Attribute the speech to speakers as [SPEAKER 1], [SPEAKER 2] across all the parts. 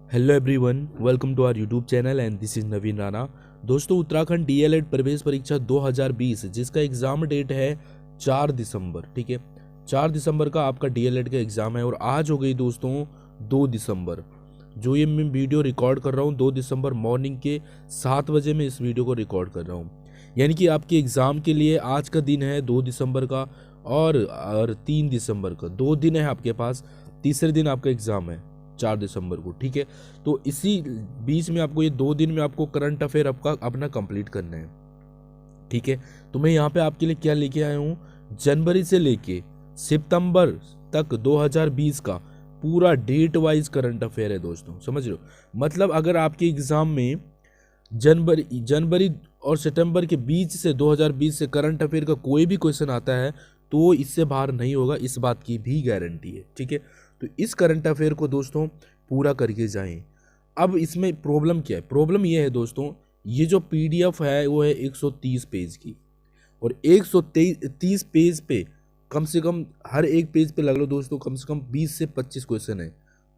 [SPEAKER 1] Hello everyone, welcome to our YouTube channel and this is Naveen Rana. दोस्तों, Uttarakhand DElEd प्रवेश परीक्षा 2020 जिसका एग्ज़ाम डेट है 4 दिसंबर। ठीक है, 4 दिसंबर का आपका डीएलएड का एग्ज़ाम है और आज हो गई दोस्तों 2 दिसंबर। जो ये मैं वीडियो रिकॉर्ड कर रहा हूँ 2 दिसंबर मॉर्निंग के 7 बजे मैं इस वीडियो को रिकॉर्ड कर रहा हूँ। यानी कि आपके एग्ज़ाम के लिए आज का दिन है 2 दिसंबर का और 3 दिसंबर का 2 दिन है आपके पास। तीसरे दिन आपका एग्ज़ाम है 4 दिसंबर को। ठीक है, तो इसी बीच में आपको ये 2 दिन में आपको करंट अफेयर आपका अपना कंप्लीट करना है। ठीक है, तो मैं यहाँ पे आपके लिए क्या लेके आया हूँ, जनवरी से लेके सितंबर तक 2020 का पूरा डेट वाइज करंट अफेयर है दोस्तों। समझ रहे हो? मतलब अगर आपके एग्जाम में जनवरी और सितंबर के बीच से 2020 से करंट अफेयर का कोई भी क्वेश्चन आता है तो इससे बाहर नहीं होगा, इस बात की भी गारंटी है। ठीक है, तो इस करंट अफेयर को दोस्तों पूरा करके जाएं। अब इसमें प्रॉब्लम क्या है? प्रॉब्लम ये है दोस्तों, ये जो पीडीएफ है वो है 130 पेज की और 130 पेज पे कम से कम हर एक पेज पे लग लो दोस्तों कम से कम 20 से 25 क्वेश्चन है।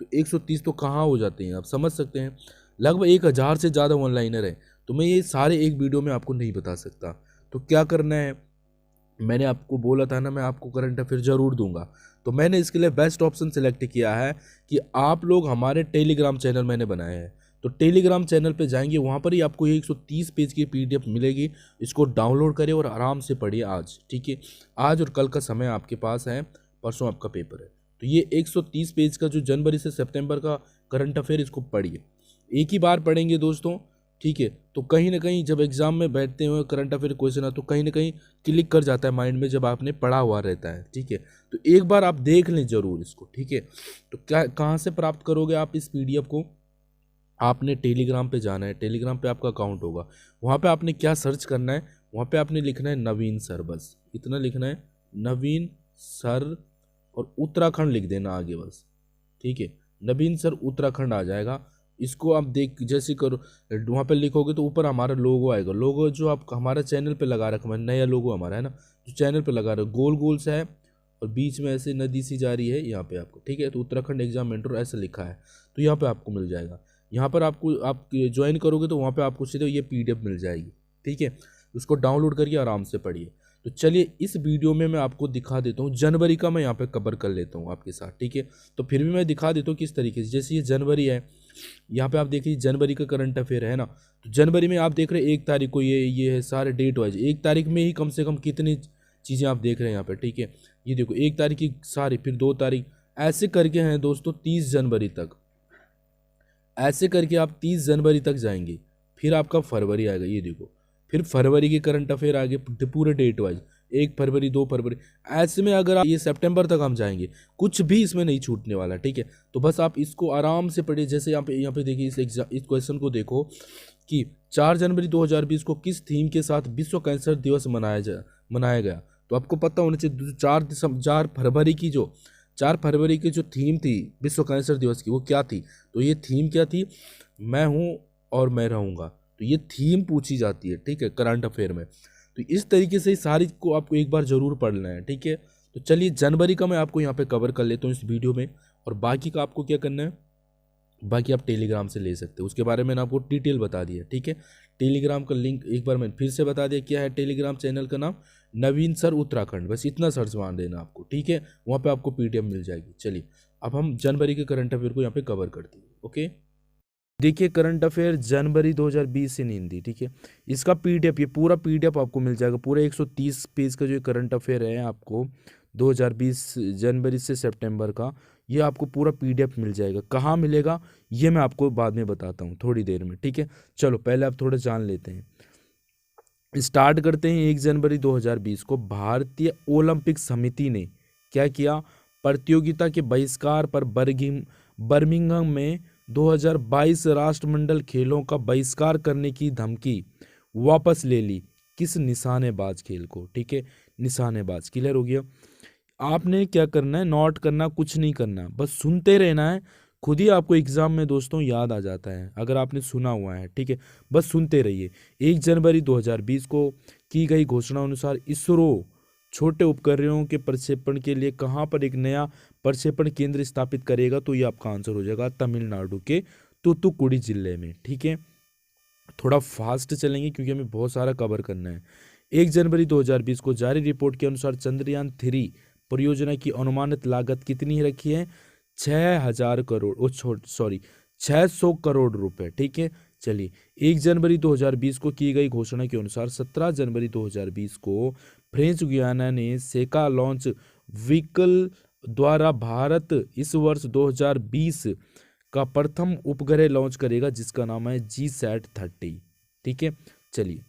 [SPEAKER 1] तो 130 तो कहाँ हो जाते हैं, आप समझ सकते हैं। लगभग 1000 से ज़्यादा ऑनलाइनर है, तो मैं ये सारे एक वीडियो में आपको नहीं बता सकता। तो क्या करना है, मैंने आपको बोला था ना मैं आपको करंट अफेयर ज़रूर दूंगा, तो मैंने इसके लिए बेस्ट ऑप्शन सेलेक्ट किया है कि आप लोग हमारे टेलीग्राम चैनल मैंने बनाए हैं। तो टेलीग्राम चैनल पे जाएंगे, वहाँ पर ही आपको ये 130 पेज की पीडीएफ मिलेगी। इसको डाउनलोड करें और आराम से पढ़िए आज। ठीक है, आज और कल का समय आपके पास है, परसों आपका पेपर है। तो ये 130 पेज का जो जनवरी से सितंबर का करंट अफेयर, इसको पढ़िए। एक ही बार पढ़ेंगे दोस्तों। ठीक है, तो कहीं ना कहीं जब एग्जाम में बैठते हुए करंट अफेयर क्वेश्चन है तो कहीं ना कहीं क्लिक कर जाता है माइंड में, जब आपने पढ़ा हुआ रहता है। ठीक है, तो एक बार आप देख लें जरूर इसको। ठीक है, तो क्या कहाँ से प्राप्त करोगे आप इस पीडीएफ को? आपने टेलीग्राम पे जाना है, टेलीग्राम पे आपका अकाउंट होगा, वहाँ पे आपने क्या सर्च करना है, वहाँ पे आपने लिखना है नवीन सर, बस इतना लिखना है, नवीन सर, और उत्तराखंड लिख देना आगे बस। ठीक है, नवीन सर उत्तराखंड आ जाएगा। इसको आप देख जैसे करो, वहाँ पे लिखोगे तो ऊपर हमारा लोगो आएगा। लोगो जो आप हमारा चैनल पे लगा रखा है, नया लोगो हमारा है ना, जो चैनल पे लगा रहे हो, गोल गोल सा है और बीच में ऐसे नदी सी जा रही है यहाँ पे आपको। ठीक है, तो उत्तराखंड एग्जामिनेटर ऐसा लिखा है, तो यहाँ पे आपको मिल जाएगा। यहाँ पर आपको आप ज्वाइन करोगे तो वहाँ पे आपको सीधे ये पीडीएफ मिल जाएगी। ठीक है, उसको डाउनलोड करके आराम से पढ़िए। तो चलिए इस वीडियो में मैं आपको दिखा देता हूँ, जनवरी का मैं यहाँ पे कवर कर लेता हूँ आपके साथ। ठीक है, तो फिर भी मैं दिखा देता हूँ किस तरीके से। जैसे ये जनवरी है, यहाँ पे आप देखिए जनवरी का करंट अफेयर है ना, तो जनवरी में आप देख रहे हैं 1 तारीख को, ये है सारे डेट वाइज। 1 तारीख में ही कम से कम कितनी चीज़ें आप देख रहे हैं यहाँ पे। ठीक है, ये देखो 1 तारीख की सारी, फिर 2 तारीख, ऐसे करके हैं दोस्तों 30 जनवरी तक। ऐसे करके आप 30 जनवरी तक जाएंगे, फिर आपका फरवरी आएगा। ये देखो, फिर फरवरी के करंट अफेयर आगे पूरे डेट वाइज, 1 फरवरी, 2 फरवरी, ऐसे में अगर आप ये सितंबर तक हम जाएंगे, कुछ भी इसमें नहीं छूटने वाला। ठीक है, तो बस आप इसको आराम से पढ़िए। जैसे यहाँ पे देखिए, इस क्वेश्चन को देखो कि 4 जनवरी 2020 को किस थीम के साथ विश्व कैंसर दिवस मनाया गया। तो आपको पता होना चाहिए 4 फरवरी की जो थीम थी विश्व कैंसर दिवस की, वो क्या थी? तो ये थीम क्या थी? मैं हूँ और मैं रहूँगा। तो ये थीम पूछी जाती है, ठीक है, करंट अफेयर में। तो इस तरीके से सारी को आपको एक बार जरूर पढ़ना है। ठीक है, तो चलिए जनवरी का मैं आपको यहाँ पे कवर कर लेता हूँ इस वीडियो में, और बाकी का आपको क्या करना है, बाकी आप टेलीग्राम से ले सकते हो। उसके बारे में मैंने आपको डिटेल बता दिया। ठीक है, टेलीग्राम का लिंक एक बार मैं फिर से बता दिया, क्या है टेलीग्राम चैनल का नाम, नवीन सर उत्तराखंड, बस इतना सर्च मार देना आपको। ठीक है, वहाँ पे आपको पीडीएफ मिल जाएगी। चलिए अब हम जनवरी के करंट अफेयर को यहाँ पे कवर करते हैं। ओके, देखिए करंट अफेयर जनवरी 2020 इन हिंदी। ठीक है, इसका पीडीएफ, ये पूरा पीडीएफ आपको मिल जाएगा। पूरा 130 पेज का जो करंट अफेयर है आपको 2020 जनवरी से सितंबर का, ये आपको पूरा पीडीएफ मिल जाएगा। कहाँ मिलेगा ये मैं आपको बाद में बताता हूँ थोड़ी देर में। ठीक है, चलो पहले आप थोड़ा जान लेते हैं। स्टार्ट करते हैं। 1 जनवरी 2020 को भारतीय ओलंपिक समिति ने क्या किया? प्रतियोगिता के बहिष्कार पर बर्मिंघम में 2022 राष्ट्रमंडल खेलों का बहिष्कार करने की धमकी वापस ले ली। किस निशानेबाज खेल को? ठीक है, निशानेबाज। क्लियर हो गया? आपने क्या करना है, नोट करना, कुछ नहीं करना, बस सुनते रहना है। खुद ही आपको एग्जाम में दोस्तों याद आ जाता है अगर आपने सुना हुआ है। ठीक है, बस सुनते रहिए। 1 जनवरी 2020 को की गई घोषणा अनुसार इसरो छोटे उपग्रहों के प्रक्षेपण के लिए कहाँ पर एक नया प्रक्षेपण केंद्र स्थापित करेगा? तो ये आपका आंसर हो जाएगा तमिलनाडु के तूतुकुड़ी जिले में। ठीक है, थोड़ा फास्ट चलेंगे क्योंकि हमें बहुत सारा कवर करना है। 1 जनवरी 2020 को जारी रिपोर्ट के अनुसार चंद्रयान-3 परियोजना की अनुमानित लागत कितनी रखी है? 600 करोड़ रुपए। ठीक है, चलिए 1 जनवरी 2020 को की गई घोषणा के अनुसार 17 जनवरी 2020 को फ्रेंच गुयाना ने सेका लॉन्च व्हीकल द्वारा भारत इस वर्ष 2020 का प्रथम उपग्रह लॉन्च करेगा, जिसका नाम है GSAT-30। ठीक है, चलिए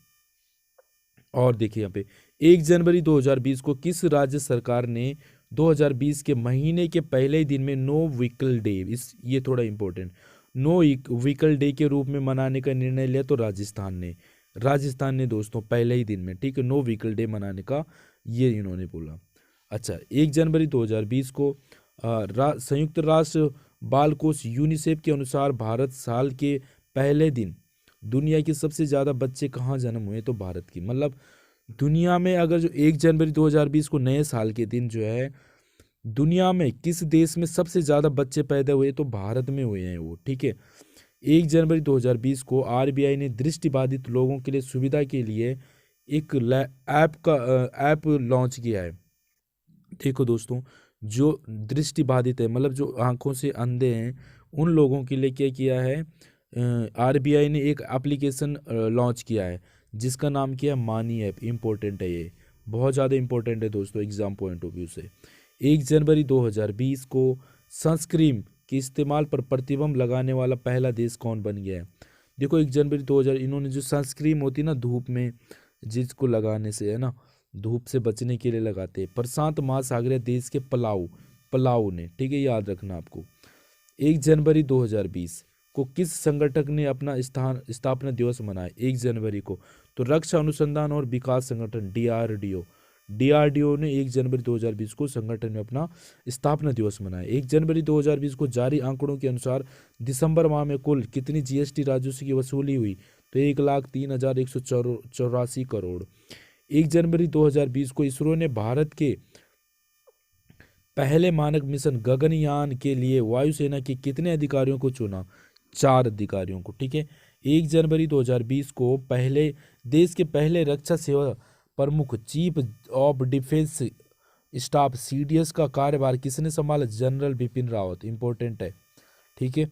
[SPEAKER 1] और देखिए यहाँ पे 1 जनवरी 2020 को किस राज्य सरकार ने 2020 के महीने के पहले दिन में नो व्हीकल डे, इस ये थोड़ा इंपॉर्टेंट, नो व्हीकल डे के रूप में मनाने का निर्णय लिया? तो राजस्थान ने दोस्तों पहले ही दिन में, ठीक है, नो व्हीकल डे मनाने का ये इन्होंने बोला। अच्छा, 1 जनवरी 2020 को संयुक्त राष्ट्र बाल कोष यूनिसेफ के अनुसार भारत साल के पहले दिन दुनिया के सबसे ज़्यादा बच्चे कहाँ जन्म हुए? तो भारत की, मतलब दुनिया में अगर जो 1 जनवरी 2020 को नए साल के दिन जो है दुनिया में किस देश में सबसे ज़्यादा बच्चे पैदा हुए? तो भारत में हुए हैं वो। ठीक है, 1 जनवरी 2020 को RBI ने दृष्टिबाधित लोगों के लिए सुविधा के लिए एक ऐप लॉन्च किया है। देखो दोस्तों, जो दृष्टिबाधित है मतलब जो आंखों से अंधे हैं उन लोगों के लिए क्या किया है? RBI ने एक एप्लीकेशन लॉन्च किया है जिसका नाम किया है मानी ऐप। इम्पोर्टेंट है, ये बहुत ज़्यादा इम्पोर्टेंट है दोस्तों एग्जाम पॉइंट ऑफ व्यू से। 1 जनवरी 2020 को सनस्क्रीन के इस्तेमाल पर प्रतिबंध लगाने वाला पहला देश कौन बन गया है? देखो 1 जनवरी 2000 इन्होंने जो सनस्क्रीन होती है ना धूप में, जिसको लगाने से है ना धूप से बचने के लिए लगाते हैं, प्रशांत महासागरीय देश के पलाऊ ने, ठीक है, याद रखना आपको। 1 जनवरी 2020 को किस संगठन ने अपना स्थापना दिवस मनाया? 1 जनवरी को तो रक्षा अनुसंधान और विकास संगठन DRDO ने 1 जनवरी 2020 को संगठन में अपना स्थापना दिवस मनाया। 1 जनवरी 2020 को जारी आंकड़ों के अनुसार दिसंबर माह में कुल कितनी GST राजस्व की वसूली हुई? तो 1,03,184 करोड़। 1 जनवरी 2020 को इसरो ने भारत के पहले मानक मिशन गगनयान के लिए वायुसेना के कितने अधिकारियों को चुना? 4 अधिकारियों को। ठीक है, 1 जनवरी 2020 को देश के पहले रक्षा सेवा प्रमुख chief of defence staff CDS का कार्यभार किसने संभाला? जनरल बिपिन रावत। इंपॉर्टेंट है, ठीक है।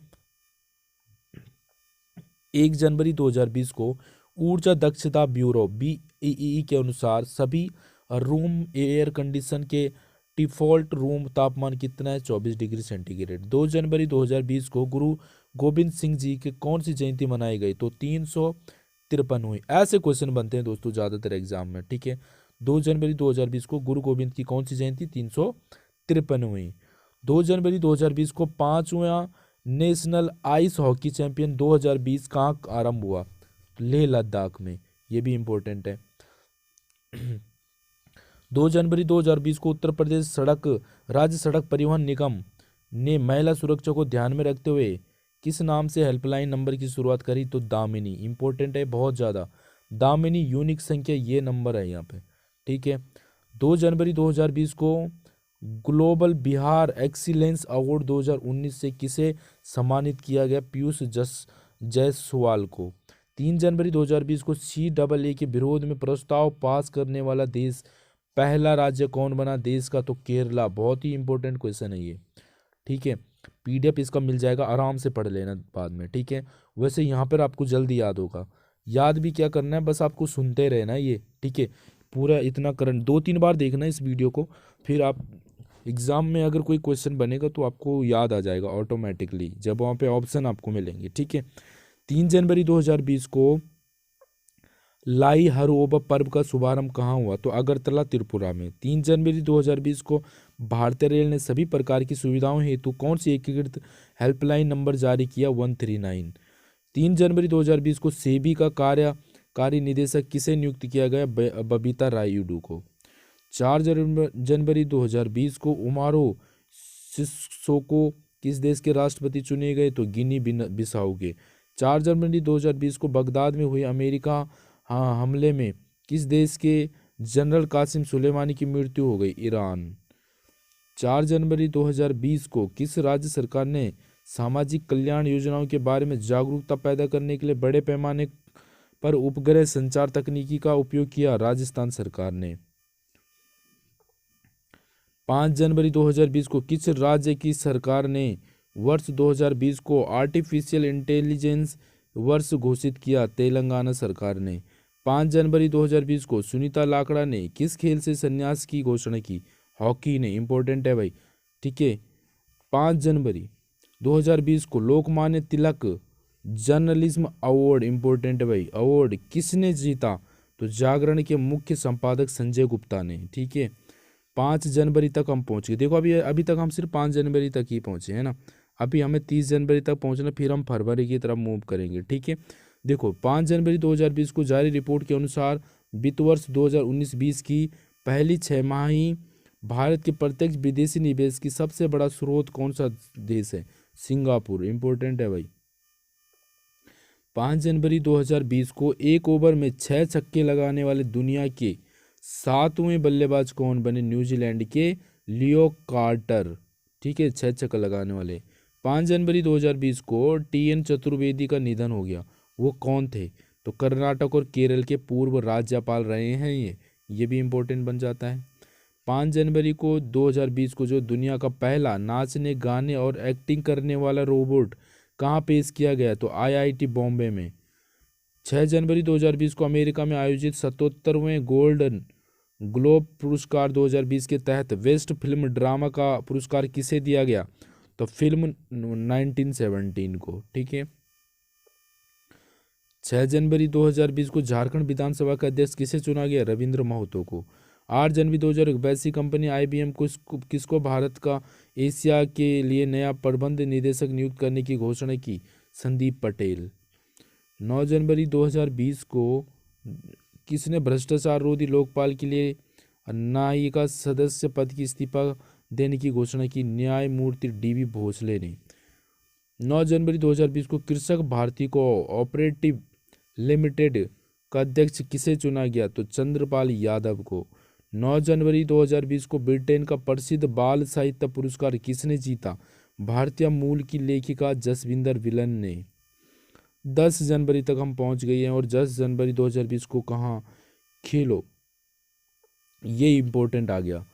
[SPEAKER 1] 1 जनवरी 2020 को ऊर्जा दक्षता ब्यूरो BEE के अनुसार सभी रूम एयर कंडीशन के डिफॉल्ट रूम तापमान कितना है? 24 डिग्री सेंटीग्रेड। 2 जनवरी 2020 को गुरु गोविंद सिंह जी की कौन सी जयंती मनाई गई? तो 353 हुई। ऐसे क्वेश्चन बनते हैं दोस्तों ज़्यादातर एग्जाम में। ठीक है, 2 जनवरी 2020 को गुरु गोविंद की कौन सी जयंती? 353 हुई। 2 जनवरी 2020 को 5वां नेशनल आइस हॉकी चैंपियन 2020 कहाँ आरंभ हुआ? लेह लद्दाख में। ये भी इम्पोर्टेंट है। 2 जनवरी 2020 को उत्तर प्रदेश राज्य सड़क परिवहन निगम ने महिला सुरक्षा को ध्यान में रखते हुए किस नाम से हेल्पलाइन नंबर की शुरुआत करी? तो दामिनी। इंपॉर्टेंट है बहुत ज़्यादा, दामिनी यूनिक संख्या ये नंबर है यहाँ पे। ठीक है, 2 जनवरी 2020 को ग्लोबल बिहार एक्सीलेंस अवार्ड 2019 से किसे सम्मानित किया गया? पीयूष जायसवाल को। 3 जनवरी 2020 को CAA के विरोध में प्रस्ताव पास करने वाला देश पहला राज्य कौन बना? देश का तो केरला। बहुत ही इंपॉर्टेंट क्वेश्चन है ये। ठीक है, PDF इसका मिल जाएगा, आराम से पढ़ लेना बाद में। ठीक है, वैसे यहाँ पर आपको जल्दी याद होगा। याद भी क्या करना है, बस आपको सुनते रहना ये। ठीक है, पूरा इतना करंट 2-3 बार देखना इस वीडियो को, फिर आप एग्ज़ाम में अगर कोई क्वेश्चन बनेगा तो आपको याद आ जाएगा ऑटोमेटिकली जब वहाँ पे ऑप्शन आपको मिलेंगे। ठीक है, 3 जनवरी 2020 को लाई हरोबा पर्व का शुभारंभ कहाँ हुआ? तो अगरतला त्रिपुरा में। 3 जनवरी 2020 को भारतीय रेल ने सभी प्रकार की सुविधाओं हेतु कौन सी एकीकृत हेल्पलाइन नंबर जारी किया? 139। 3 जनवरी 2020 को सेबी का कार्यकारी निदेशक किसे नियुक्त किया गया? बबीता रायुडू को। 4 जनवरी 2020 को उमारो सिसोको किस देश के राष्ट्रपति चुने गए? तो गिनी बिसाऊ के। 4 जनवरी 2020 को बगदाद में हुए अमेरिका हमले में किस देश के जनरल कासिम सुलेमानी की मृत्यु हो गई? ईरान। 4 जनवरी 2020 को किस राज्य सरकार ने सामाजिक कल्याण योजनाओं के बारे में जागरूकता पैदा करने के लिए बड़े पैमाने पर उपग्रह संचार तकनीकी का उपयोग किया राजस्थान सरकार ने। 5 जनवरी 2020 को किस राज्य की सरकार ने वर्ष 2020 को आर्टिफिशियल इंटेलिजेंस वर्ष घोषित किया? तेलंगाना सरकार ने। 5 जनवरी 2020 को सुनीता लाकड़ा ने किस खेल से संन्यास की घोषणा की? हॉकी ने। इंपॉर्टेंट है भाई, ठीक है। 5 जनवरी 2020 को Lokmanya Tilak journalism award, important है भाई, अवार्ड किसने जीता? तो जागरण के मुख्य संपादक संजय गुप्ता ने, ठीक है। 5 जनवरी तक हम पहुंच गए। देखो अभी तक हम सिर्फ 5 जनवरी तक ही पहुंचे हैं ना। अभी हमें 30 जनवरी तक पहुंचना, फिर हम फरवरी की तरफ मूव करेंगे, ठीक है। देखो 5 जनवरी 2020 को जारी रिपोर्ट के अनुसार वित्त वर्ष 2019-20 की पहली 6 माही भारत के प्रत्यक्ष विदेशी निवेश की सबसे बड़ा स्रोत कौन सा देश है? सिंगापुर। इंपॉर्टेंट है भाई। 5 जनवरी 2020 को एक ओवर में 6 छक्के लगाने वाले दुनिया के 7वें बल्लेबाज कौन बने? न्यूजीलैंड के लियो कार्टर, ठीक है, 6 छक्के लगाने वाले। 5 जनवरी 2020 को टी.एन. चतुर्वेदी का निधन हो गया। वो कौन थे? तो कर्नाटक और केरल के पूर्व राज्यपाल रहे हैं ये भी इंपॉर्टेंट बन जाता है। 5 जनवरी को 2020 को जो दुनिया का पहला नाचने गाने और एक्टिंग करने वाला रोबोट कहाँ पेश किया गया? तो आईआईटी बॉम्बे में। 6 जनवरी 2020 को अमेरिका में आयोजित 77वें गोल्डन ग्लोब पुरस्कार 2020 के तहत बेस्ट फिल्म ड्रामा का पुरस्कार किसे दिया गया? तो फिल्म 1917 को, ठीक है। 6 जनवरी 2020 को झारखंड विधानसभा का अध्यक्ष किसे चुना गया? रविंद्र महतो को। 8 जनवरी 2001 वैसी कंपनी आईबीएम को किसको भारत का एशिया के लिए नया प्रबंध निदेशक नियुक्त करने की घोषणा की? संदीप पटेल। 9 जनवरी 2020 को किसने भ्रष्टाचार रोधी लोकपाल के लिए न्यायिका सदस्य पद की इस्तीफा देने की घोषणा की? न्यायमूर्ति डीबी भोसले ने। 9 जनवरी 2020 को कृषक भारती को ऑपरेटिव लिमिटेड का अध्यक्ष किसे चुना गया? तो चंद्रपाल यादव को। 9 जनवरी 2020 को ब्रिटेन का प्रसिद्ध बाल साहित्य पुरस्कार किसने जीता? भारतीय मूल की लेखिका जसविंदर विलन ने। 10 जनवरी तक हम पहुंच गए हैं और 10 जनवरी 2020 को कहाँ? खेलो, ये इंपॉर्टेंट आ गया,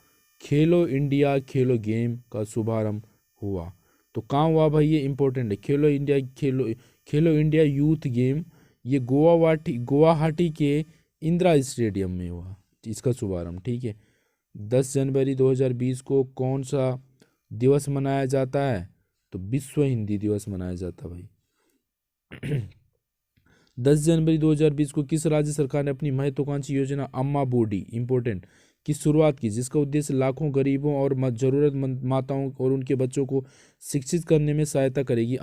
[SPEAKER 1] खेलो इंडिया खेलो गेम का शुभारंभ हुआ। तो कहाँ हुआ भाई? ये इंपॉर्टेंट है। खेलो इंडिया यूथ गेम, ये गुवाहाटी के इंदिरा स्टेडियम में हुआ इसका शुभारंभ, ठीक है। 10 जनवरी 2020 को कौन सा दिवस मनाया जाता है? तो विश्व हिंदी दिवस मनाया जाता है भाई। 10 जनवरी 2020 को किस राज्य सरकार ने अपनी महत्वाकांक्षी योजना अम्मा बोडी, इंपॉर्टेंट, की शुरुआत की, जिसका उद्देश्य लाखों गरीबों और जरूरतमंद माताओं और उनके बच्चों को शिक्षित करने में सहायता करेगी?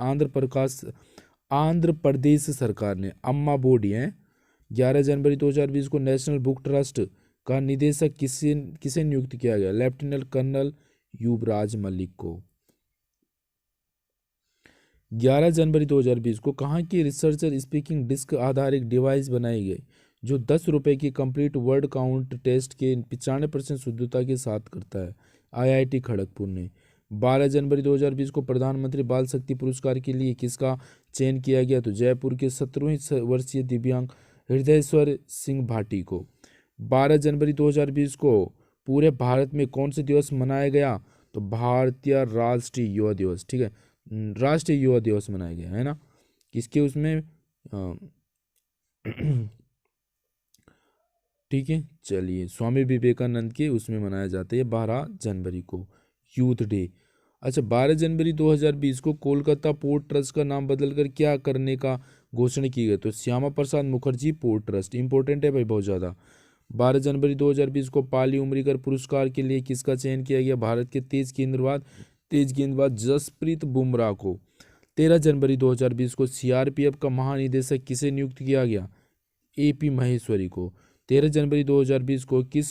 [SPEAKER 1] आंध्र प्रदेश सरकार ने। अम्मा बोडी है। 11 जनवरी 2020 को नेशनल बुक ट्रस्ट का निदेशक किसे नियुक्त किया गया? लेफ्टिनेंट कर्नल युवराज मलिक को। 11 जनवरी 2020 को कहाँ की रिसर्चर स्पीकिंग डिस्क आधारित डिवाइस बनाई गई जो 10 रुपये की कंप्लीट वर्ड काउंट टेस्ट के 95% शुद्धता के साथ करता है? आईआईटी खड़गपुर ने। 12 जनवरी 2020 को प्रधानमंत्री बाल शक्ति पुरस्कार के लिए किसका चयन किया गया? तो जयपुर के 17वें वर्षीय दिव्यांग हृदयेश्वर सिंह भाटी को। 12 जनवरी 2020 को पूरे भारत में कौन से दिवस मनाया गया? तो भारतीय राष्ट्रीय युवा दिवस, ठीक है, राष्ट्रीय युवा दिवस मनाया गया है ना। किसके उसमें ठीक है, चलिए, स्वामी विवेकानंद के उसमें मनाया जाता है 12 जनवरी को, यूथ डे। अच्छा, 12 जनवरी 2020 को कोलकाता पोर्ट ट्रस्ट का नाम बदलकर क्या करने का घोषणा की गई? तो Shyama Prasad Mukherjee port trust, important है भाई बहुत ज़्यादा। 12 जनवरी 2020 को पाली उमरीकर पुरस्कार के लिए किसका चयन किया गया? भारत के तेज गेंदबाज जसप्रीत बुमराह को। 13 जनवरी 2020 को सीआरपीएफ का महानिदेशक किसे नियुक्त किया गया? एपी महेश्वरी को। 13 जनवरी 2020 को किस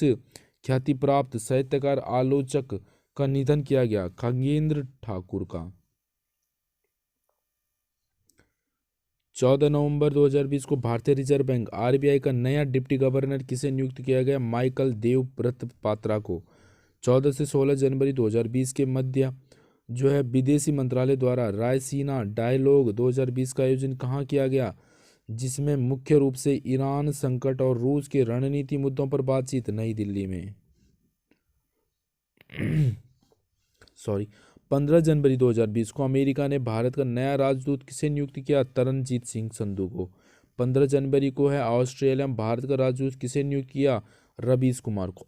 [SPEAKER 1] ख्याति प्राप्त साहित्यकार आलोचक का निधन किया गया? खगेंद्र ठाकुर का। 14 नवंबर 2020 को भारतीय रिजर्व बैंक आरबीआई का नया डिप्टी गवर्नर किसे नियुक्त किया गया? माइकल देवव्रत पात्रा को। 14 से 16 जनवरी 2020 के मध्य जो है विदेशी मंत्रालय द्वारा रायसीना डायलॉग 2020 का आयोजन कहाँ किया गया, जिसमें मुख्य रूप से ईरान संकट और रूस के रणनीति मुद्दों पर बातचीत, नई दिल्ली में। सॉरी 15 जनवरी 2020 को अमेरिका ने भारत का नया राजदूत किसे नियुक्त किया, तरनजीत सिंह संधू को। 15 जनवरी को है ऑस्ट्रेलिया में भारत का राजदूत किसे नियुक्त किया, रवीश कुमार को।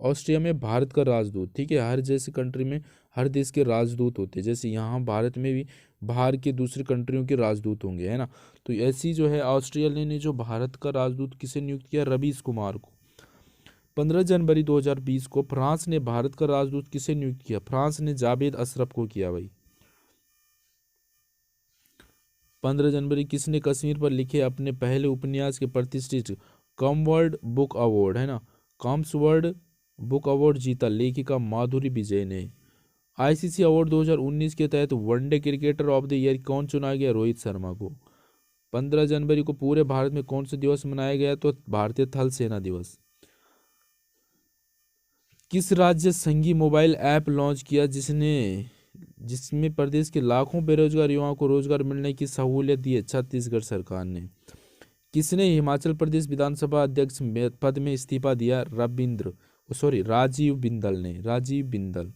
[SPEAKER 1] ऑस्ट्रिया में भारत का राजदूत, ठीक है, हर जैसे कंट्री में हर देश के राजदूत होते हैं, जैसे यहाँ भारत में भी बाहर के दूसरी कंट्रियों के राजदूत होंगे, है ना। तो ऐसी जो है ऑस्ट्रेलिया ने जो भारत का राजदूत किसे नियुक्त किया, रवीश कुमार को। 15 जनवरी 2020 को फ्रांस ने भारत का राजदूत किसे नियुक्त किया, फ्रांस ने जावेद अशरफ को किया भाई। 15 जनवरी किसने कश्मीर पर लिखे अपने पहले उपन्यास के प्रतिष्ठित कॉमवर्ड बुक अवार्ड, है ना, कॉम्सवर्ड बुक अवार्ड जीता, लेखिका माधुरी विजय ने। आईसीसी अवार्ड 2019 के तहत one day cricketer of the year कौन चुना गया, रोहित शर्मा को। 15 जनवरी को पूरे भारत में कौन सा दिवस मनाया गया, तो भारतीय थल सेना दिवस। किस राज्य संघीय मोबाइल ऐप लॉन्च किया जिसमें प्रदेश के लाखों बेरोजगार युवाओं को रोजगार मिलने की सहूलियत दी है, छत्तीसगढ़ सरकार ने। किसने हिमाचल प्रदेश विधानसभा अध्यक्ष पद में इस्तीफा दिया, राजीव बिंदल ने, राजीव बिंदल।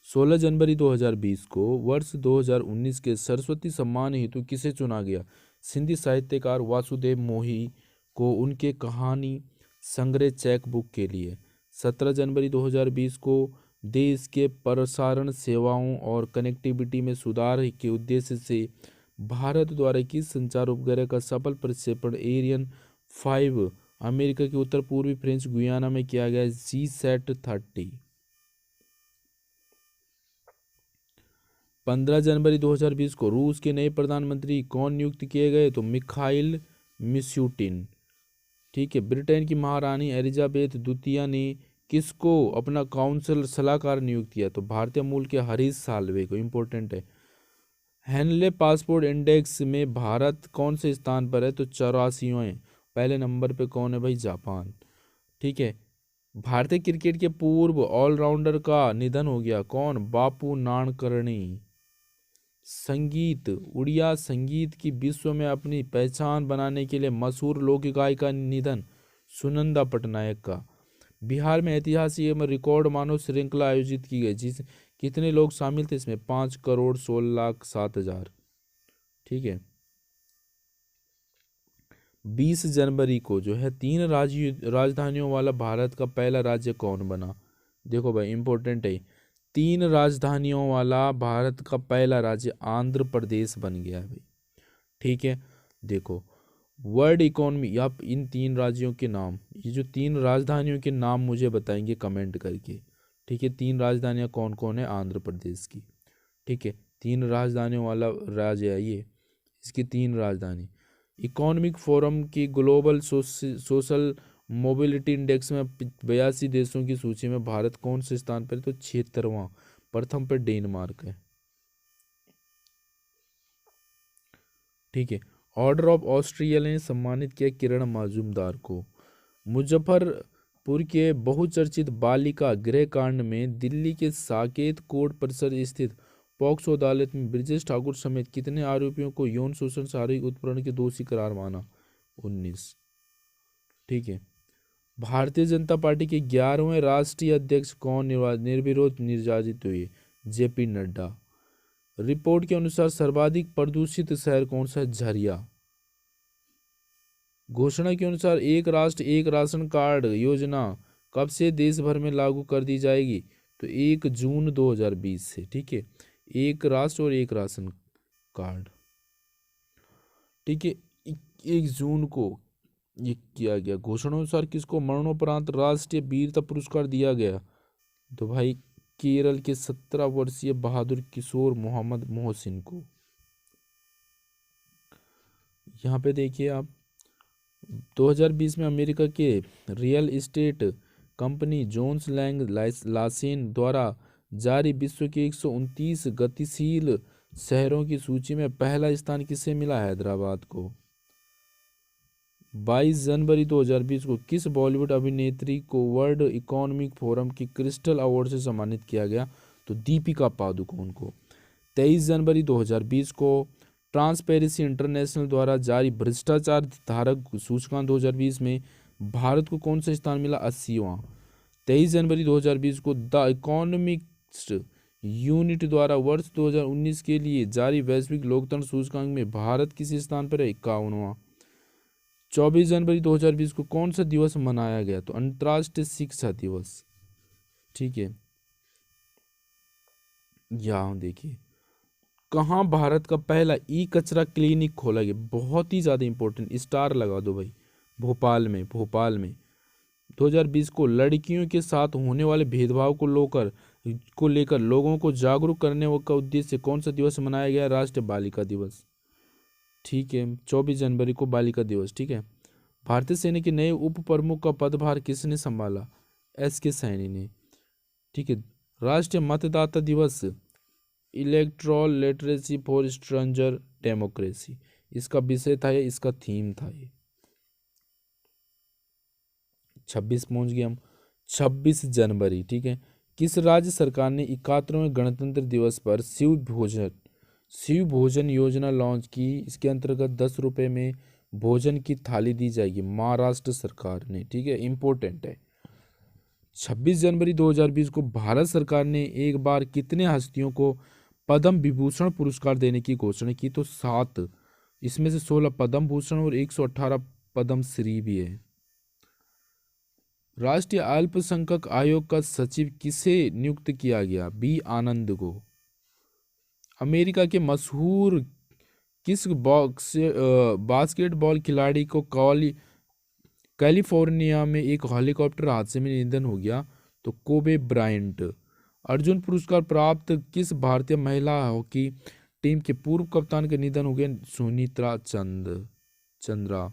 [SPEAKER 1] 16 जनवरी 2020 को वर्ष 2019 के सरस्वती सम्मान हेतु किसे चुना गया, सिंधी साहित्यकार वासुदेव मोही को उनके कहानी संग्रह चेक बुक के लिए। 17 जनवरी 2020 को देश के प्रसारण सेवाओं और कनेक्टिविटी में सुधार के उद्देश्य से भारत द्वारा किस संचार उपग्रह का सफल प्रक्षेपण एरियन 5 अमेरिका के उत्तर पूर्वी फ्रेंच गुयाना में किया गया, GSAT-30। 15 जनवरी 2020 को रूस के नए प्रधानमंत्री कौन नियुक्त किए गए, तो मिखाइल मिशूटिन, ठीक है। ब्रिटेन की महारानी एलिजाबेथ द्वितीय ने किसको अपना काउंसिल सलाहकार नियुक्त किया, तो भारतीय मूल के हरीश साल्वे को, इंपॉर्टेंट है। हेनले पासपोर्ट इंडेक्स में भारत कौन से स्थान पर है, तो 84वें। पहले नंबर पे कौन है भाई, जापान, ठीक है। भारतीय क्रिकेट के पूर्व ऑलराउंडर का निधन हो गया, कौन, बापू नाडकर्णी। संगीत, उड़िया संगीत की विश्व में अपनी पहचान बनाने के लिए मशहूर लोक गायिका का निधन, सुनंदा पटनायक का। बिहार में ऐतिहासिक एवं रिकॉर्ड मानव श्रृंखला आयोजित की गई, जिस कितने लोग शामिल थे इसमें, 5,16,07,000, ठीक है। 20 जनवरी को जो है 3 राजधानियों वाला भारत का पहला राज्य कौन बना, देखो भाई इंपॉर्टेंट है, 3 राजधानियों वाला भारत का पहला राज्य आंध्र प्रदेश बन गया है भाई, ठीक है। देखो वर्ल्ड इकोनॉमी, आप इन 3 राज्यों के नाम, ये जो 3 राजधानियों के नाम मुझे बताएंगे कमेंट करके, ठीक है। 3 राजधानियां कौन कौन है आंध्र प्रदेश की, ठीक है। 3 राजधानियों वाला राज्य है ये, इसकी 3 राजधानी। इकोनॉमिक फोरम की ग्लोबल सोशल मोबिलिटी इंडेक्स में 82 देशों की सूची में भारत कौन से स्थान पर, तो 76वां, प्रथम पर डेनमार्क है, ठीक है। ऑर्डर ऑफ ऑस्ट्रिया ने सम्मानित किया किरण मजूमदार को। मुजफ्फरपुर के बहुचर्चित बालिका गृह कांड में दिल्ली के साकेत कोर्ट परिसर स्थित पॉक्सो अदालत में ब्रजेश ठाकुर समेत कितने आरोपियों को यौन शोषण शारीरिक उत्पीड़न के दोषी करार माना, 19, ठीक है। भारतीय जनता पार्टी के 11वें राष्ट्रीय अध्यक्ष कौन निर्विरोध निर्वाचित हुए, जेपी नड्डा। रिपोर्ट के अनुसार सर्वाधिक प्रदूषित शहर कौन सा है, झरिया। घोषणा के अनुसार एक राष्ट्र एक राशन कार्ड योजना कब से देश भर में लागू कर दी जाएगी, तो 1 जून 2020 से, ठीक है। एक राष्ट्र और एक राशन कार्ड, ठीक है, 1 जून को ये किया गया। घोषणा अनुसार किसको मरणोपरांत राष्ट्रीय वीरता पुरस्कार दिया गया, तो भाई केरल के 17 वर्षीय बहादुर किशोर मोहम्मद मोहसिन को। यहाँ पे देखिए आप, 2020 में अमेरिका के real estate company Jones Lang LaSalle द्वारा जारी विश्व के 129 गतिशील शहरों की सूची में पहला स्थान किसे मिला, हैदराबाद को। 22 जनवरी 2020 को किस बॉलीवुड अभिनेत्री को वर्ल्ड इकोनॉमिक फोरम की क्रिस्टल अवार्ड से सम्मानित किया गया? तो दीपिका पादुकोण को। 23 जनवरी 2020 को ट्रांसपेरेंसी इंटरनेशनल द्वारा जारी भ्रष्टाचार धारक सूचकांक 2020 में भारत को कौन सा स्थान मिला? 80वां। 23 जनवरी 2020 को द इकोनॉमिक्स यूनिट द्वारा वर्ष 2019 के लिए जारी वैश्विक लोकतंत्र सूचकांक में भारत किस स्थान पर है? 51वां। 24 जनवरी 2020 को कौन सा दिवस मनाया गया? तो अंतर्राष्ट्रीय शिक्षा दिवस। ठीक है, यहाँ देखिए कहाँ भारत का पहला ई कचरा क्लिनिक खोला गया? बहुत ही ज़्यादा इंपॉर्टेंट, स्टार लगा दो भाई। भोपाल में 2020 को लड़कियों के साथ होने वाले भेदभाव को लेकर लोगों को जागरूक करने का उद्देश्य से कौन सा दिवस मनाया गया? राष्ट्रीय बालिका दिवस। ठीक है, 24 जनवरी को बालिका दिवस। ठीक है, भारतीय सेना के नए उप प्रमुख का पदभार किसने संभाला? SK सैनी ने। ठीक है, राष्ट्रीय मतदाता दिवस electoral literacy for stronger democracy, इसका विषय था, इसका थीम था ये। 26 पहुंच गए हम। 26 जनवरी, ठीक है, किस राज्य सरकार ने 71वें गणतंत्र दिवस पर शिव भोजन योजना लॉन्च की? इसके अंतर्गत 10 रुपये में भोजन की थाली दी जाएगी, महाराष्ट्र सरकार ने। ठीक है, इंपॉर्टेंट है। 26 जनवरी 2020 को भारत सरकार ने एक बार कितने हस्तियों को पद्म विभूषण पुरस्कार देने की घोषणा की? तो 7। इसमें से 16 पद्म भूषण और 118 पद्म श्री भी है। राष्ट्रीय अल्पसंख्यक आयोग का सचिव किसे नियुक्त किया गया? B आनंद को। अमेरिका के मशहूर किस बास्केटबॉल खिलाड़ी को कैलिफोर्निया में एक हेलीकॉप्टर हादसे में निधन हो गया? तो कोबे ब्रायंट। अर्जुन पुरस्कार प्राप्त किस भारतीय महिला हॉकी टीम के पूर्व कप्तान का निधन हो गया? सुनीता चंद्रा।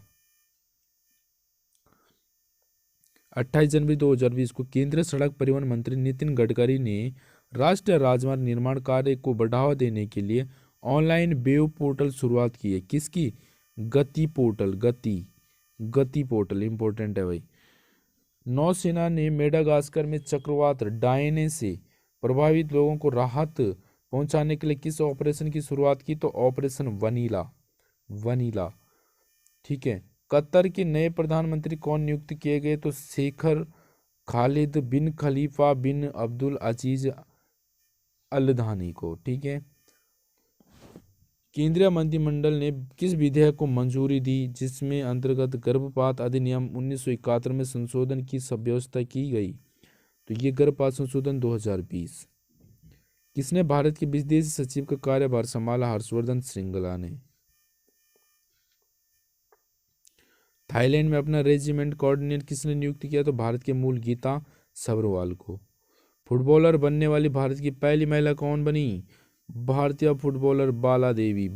[SPEAKER 1] 28 जनवरी 2020 को केंद्रीय सड़क परिवहन मंत्री नितिन गडकरी ने राष्ट्रीय राजमार्ग निर्माण कार्य को बढ़ावा देने के लिए ऑनलाइन वेब पोर्टल शुरुआत की है। किसकी? गति पोर्टल। गति पोर्टल इंपॉर्टेंट है भाई। नौसेना ने मेडागास्कर में चक्रवात डायने से प्रभावित लोगों को राहत पहुंचाने के लिए किस ऑपरेशन की शुरुआत की? तो ऑपरेशन वनीला। ठीक है, कतर के नए प्रधानमंत्री कौन नियुक्त किए गए? तो शेखर खालिद बिन खलीफा बिन अब्दुल अजीज अल थानी को। ठीक है, केंद्रीय मंत्रिमंडल ने किस विधेयक को मंजूरी दी जिसमें अंतर्गत गर्भपात अधिनियम 1971 में संशोधन की व्यवस्था की गई? तो ये गर्भपात संशोधन 2020। किसने भारत के विदेश सचिव का कार्यभार संभाला? हर्षवर्धन श्रृंगला ने। थाईलैंड में अपना रेजिमेंट कोऑर्डिनेटर किसने नियुक्त किया? तो भारत के मूल गीता सब्रवाल को। फुटबॉलर बनने वाली भारत की पहली महिला कौन बनी? भारतीय फुटबॉलर बाला देवी।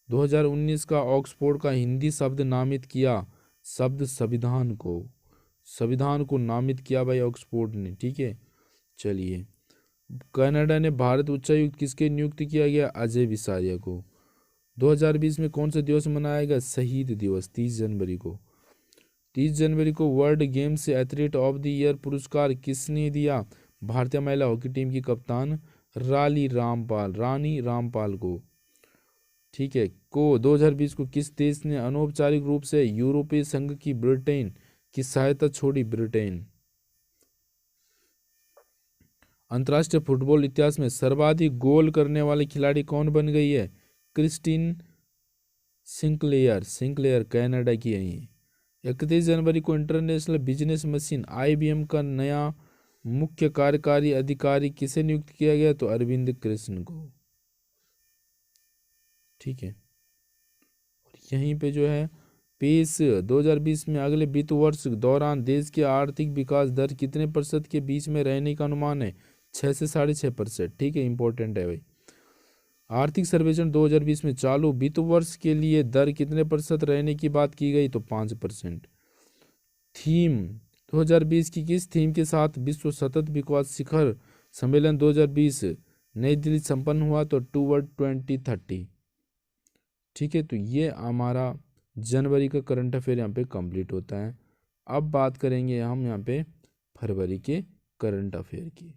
[SPEAKER 1] 2019 का ऑक्सफोर्ड का हिंदी शब्द नामित किया शब्द संविधान को नामित किया भाई ऑक्सफोर्ड ने। ठीक है, चलिए, कनाडा ने भारत उच्चायुक्त किसके नियुक्त किया गया? अजय विसारिया को। 2020 में कौन सा दिवस मनाया गया? शहीद दिवस। 30 जनवरी को। 30 जनवरी को वर्ल्ड गेम्स से एथलीट ऑफ द ईयर पुरस्कार किसने दिया? भारतीय महिला हॉकी टीम की कप्तान रानी रामपाल को। ठीक है, 2020 को किस देश ने अनौपचारिक रूप से यूरोपीय संघ की ब्रिटेन की सहायता छोड़ी? ब्रिटेन। अंतर्राष्ट्रीय फुटबॉल इतिहास में सर्वाधिक गोल करने वाले खिलाड़ी कौन बन गई है? क्रिस्टीन सिंक्लेयर कनाडा की है ये। 31 जनवरी को इंटरनेशनल बिजनेस मशीन IBM का नया मुख्य कार्यकारी अधिकारी किसे नियुक्त किया गया? तो अरविंद कृष्ण को। ठीक है, यहीं पे जो है पेश 2020 में अगले वित्त वर्ष दौरान देश के आर्थिक विकास दर कितने % के बीच में रहने का अनुमान है? 6 से 6.5%। ठीक है, इंपॉर्टेंट है भाई। आर्थिक सर्वेक्षण 2020 में चालू वित्त वर्ष के लिए दर कितने % रहने की बात की गई? तो 5%। थीम 2020 की किस थीम के साथ विश्व सतत विकास शिखर सम्मेलन 2020 नई दिल्ली संपन्न हुआ? तो टूवर्ड 2030। ठीक है, तो ये हमारा जनवरी का करंट अफेयर यहाँ पे कंप्लीट होता है। अब बात करेंगे हम यहाँ पे फरवरी के करंट अफेयर की।